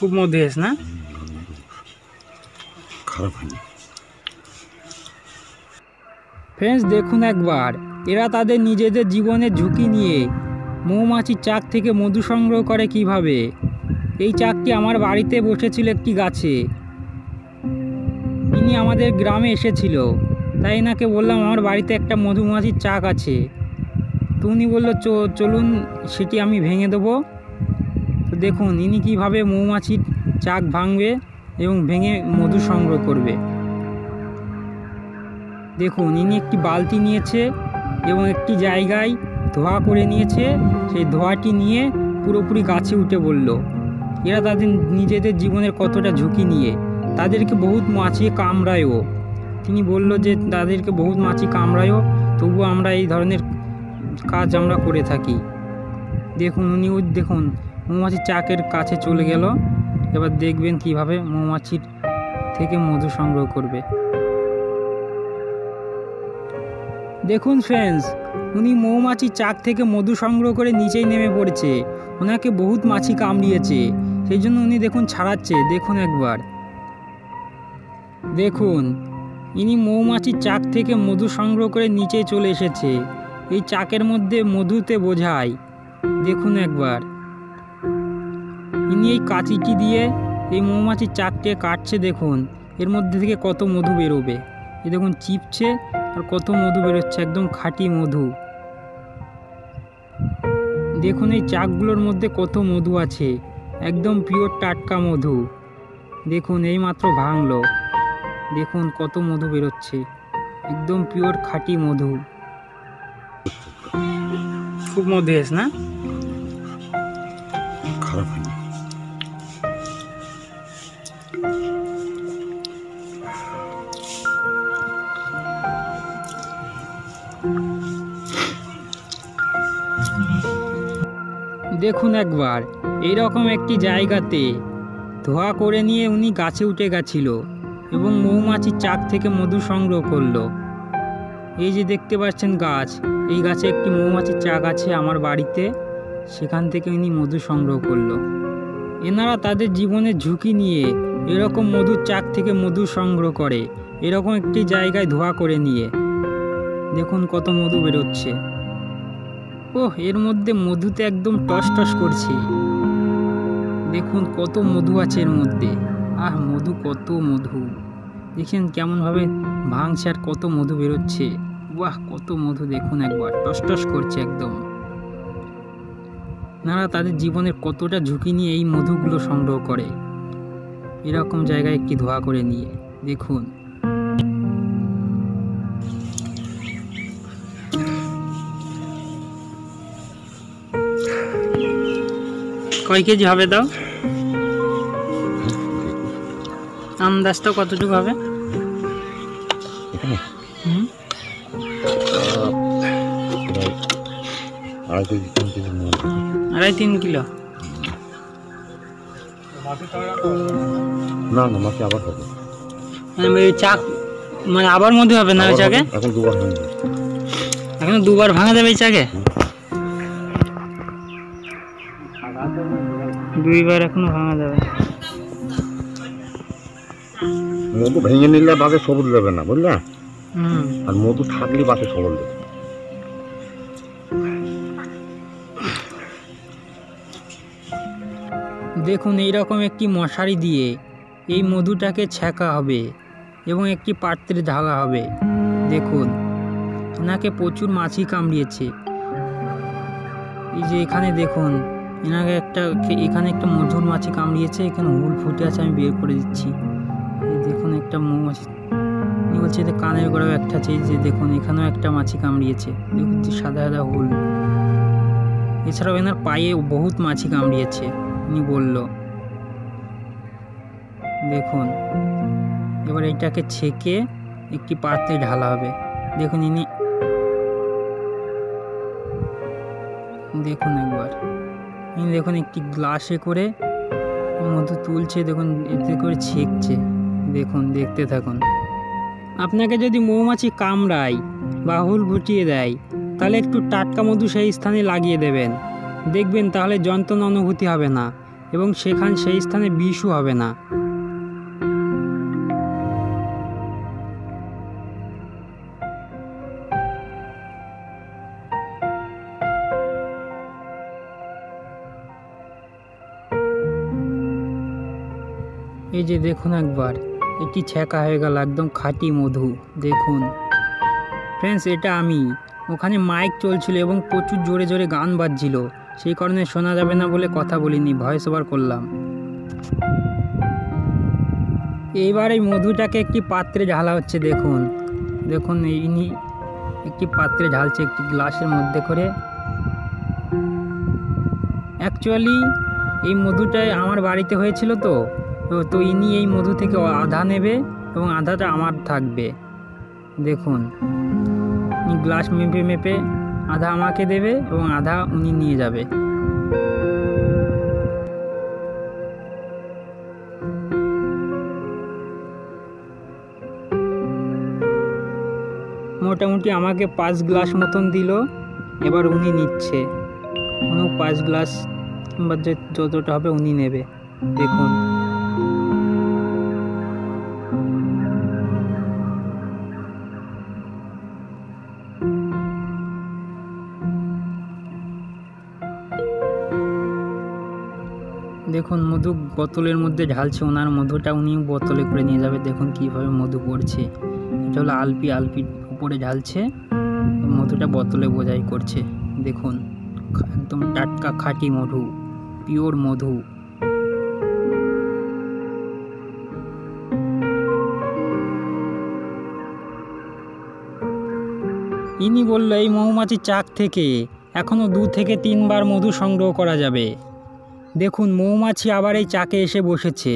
খুব মধু হয়েছে না? খারাপ হয়নি। ফ্রেন্ডস দেখুন একবার, এরা তাদের নিজেদের জীবনের ঝুঁকি নিয়ে মৌমাছির চাক থেকে মধু সংগ্রহ করে কিভাবে। এই চাকটি আমার বাড়িতে বসেছিল একটি গাছে। ইনি আমাদের গ্রামে এসেছিল, তাই এনাকে বললাম আমার বাড়িতে একটা মধুমাছির চাক আছে। তো উনি বললো চলুন সেটি আমি ভেঙে দেবো। তো দেখুন ইনি কীভাবে মৌমাছির চাক ভাঙবে এবং ভেঙে মধু সংগ্রহ করবে। দেখুন ইনি একটি বালতি নিয়েছে এবং একটি জায়গায় ধোয়া করে নিয়েছে। সেই ধোয়াটি নিয়ে পুরোপুরি গাছে উঠে বলল। এরা তাদের নিজেদের জীবনের কতটা ঝুঁকি নিয়ে, তাদেরকে বহুত মাছি কামড়ায়ও। তিনি বলল যে তাদেরকে বহুত মাছি কামড়ায়ও, তবু আমরা এই ধরনের কাজ আমরা করে থাকি। দেখুন উনি দেখুন মৌমাছির চাকের কাছে চলে গেল। এবার দেখবেন কিভাবে মৌমাছির থেকে মধু সংগ্রহ করবে। দেখুন ফ্রেন্ডস, উনি মৌমাছির চাক থেকে মধু সংগ্রহ করে নিচেই নেমে পড়েছে। ওনাকে বহুত মাছি কামড়িয়েছে, সেই জন্য উনি দেখুন ছাড়াচ্ছে। দেখুন একবার, দেখুন ইনি মৌমাছির চাক থেকে মধু সংগ্রহ করে নিচে চলে এসেছে। এই চাকের মধ্যে মধুতে বোঝায়। দেখুন একবার, ইনি এই কাঁচিটি দিয়ে এই মৌমাছির চাকটি কাটছে। দেখুন এর মধ্যে থেকে কত মধু বেরোবে। এই দেখুন চিপছে আর কত মধু বেরোচ্ছে, একদম খাঁটি মধু। দেখুন এই চাকগুলোর মধ্যে কত মধু আছে, একদম পিওর টাটকা মধু। দেখুন এই মাত্র ভাঙলো, দেখুন কত মধু বেরোচ্ছে, একদম পিওর খাঁটি মধু। খুব মধু হয়েছে না? খারাপ হয়নি। দেখুন একবার, এইরকম একটি জায়গাতে ধোয়া করে নিয়ে উনি গাছে উঠে গেছিল এবং মৌমাছির চাক থেকে মধু সংগ্রহ করলো। এই যে দেখতে পাচ্ছেন গাছ, এই গাছে একটি মৌমাছির চাক আছে আমার বাড়িতে, সেখান থেকে উনি মধু সংগ্রহ করলো। এনারা তাদের জীবনের ঝুঁকি নিয়ে এরকম মধুর চাক থেকে মধু সংগ্রহ করে, এরকম একটি জায়গায় ধোয়া করে নিয়ে। দেখুন কত মধু বেরোচ্ছে। ওহ, এর মধ্যে মধুতে একদম টস টস করছে। দেখুন কত মধু আছে এর মধ্যে। আহ, মধু, কত মধু। দেখছেন কেমনভাবে ভাঙছে আর কত মধু বেরোচ্ছে। বাহ, কত মধু। দেখুন একবার টস টস করছে একদম। নারা তাদের জীবনের কতটা ঝুঁকি নিয়ে এই মধুগুলো সংগ্রহ করে, এরকম জায়গায় একটি ধোয়া করে নিয়ে। দেখুন কয় কেজি হবে দাও? আন্দাজ তো কতটুকু হবে? আড়াই 3 কিলো। না না, মাকে আবার হবে। মানে চাক মানে আবার মধু হবে না ওই চাকে? এখন দুবার হয়ে যাবে। এখন দুবার ভাঙা যাবে এই চাকে? দুইবার এখনো ভাঙা যাবে। মধু ভেঙে নিলে বাঘে সবল দেবে না, বুঝলে? আর মধু থাকলে বাঘে সবল দেবে। দেখুন এইরকম একটি মশারি দিয়ে এই মধুটাকে ছেঁকা হবে এবং একটি পাত্রে ঢালা হবে। দেখুন এনাকে প্রচুর মাছি কামড়িয়েছে। এই যে এখানে দেখুন এনাকে এখানে একটা মধুর মাছি কামড়িয়েছে, এখানে হুল ফুটে আছে, আমি বের করে দিচ্ছি। এই দেখুন একটা মৌমাছি বলছে যে কানের গোড়াও একটা আছে। যে দেখুন এখানেও একটা মাছি কামড়িয়েছে, দেখুন সাদা সাদা হুল। এছাড়াও এনার পায়ে বহুত মাছি কামড়িয়েছে উনি বলল। দেখুন এবার এটাকে ছেঁকে একটি পাত্রে ঢালা হবে। দেখুন ইনি দেখুন একবার, ইনি দেখুন একটি গ্লাসে করে মধু তুলছে। দেখুন এতে করে ছেঁকছে। দেখুন দেখতে থাকুন। আপনাকে যদি মৌমাছি কামড়ায় বা হুল ফুটিয়ে দেয়, তাহলে একটু টাটকা মধু সেই স্থানে লাগিয়ে দেবেন। দেখবেন তাহলে যন্ত্রণা অনুভূতি হবে না এবং সেই স্থানে বিষও হবে না। এই যে দেখুন একবার, এটি ছেঁকা হয়ে গেল, একদম খাঁটি মধু। দেখুন ফ্রেন্ডস, এটা আমি, ওখানে মাইক চলছিল এবং প্রচুর জোরে জোরে গান বাজছিল, সেই কারণে শোনা যাবে না বলে কথা বলিনি, ভয়েস ওভার করলাম। এইবার এই মধুটাকে একটি পাত্রে ঢালা হচ্ছে। দেখুন দেখুন, ইনি একটি পাত্রে ঢালছে, একটি গ্লাসের মধ্যে করে। অ্যাকচুয়ালি এই মধুটাই আমার বাড়িতে হয়েছিল, তো ইনি এই মধু থেকে আধা নেবে এবং আধাটা আমার থাকবে। দেখুন, গ্লাস মেপে মেপে আধা আমাকে দেবে এবং আধা উনি নিয়ে যাবে। মোটামুটি আমাকে 5 গ্লাস মতন দিল, এবার উনি নিচ্ছে। 5 গ্লাস কিংবা যতটা হবে উনি নেবে। দেখুন দেখুন মধু বোতলের মধ্যে ঢালছে, ওনার মধুটা উনি বোতলে করে নিয়ে যাবে। দেখুন কিভাবে মধু পড়ছে, এটা হলো আলপির উপরে ঢালছে, মধুটা বোতলে বোঝাই করছে। দেখুন একদম টাটকা খাঁটি মধু, পিওর মধু। ইনি বলল এই মৌমাছির চাক থেকে এখনো 2 থেকে 3 বার মধু সংগ্রহ করা যাবে। দেখুন মৌমাছি আবার এই চাকে এসে বসেছে।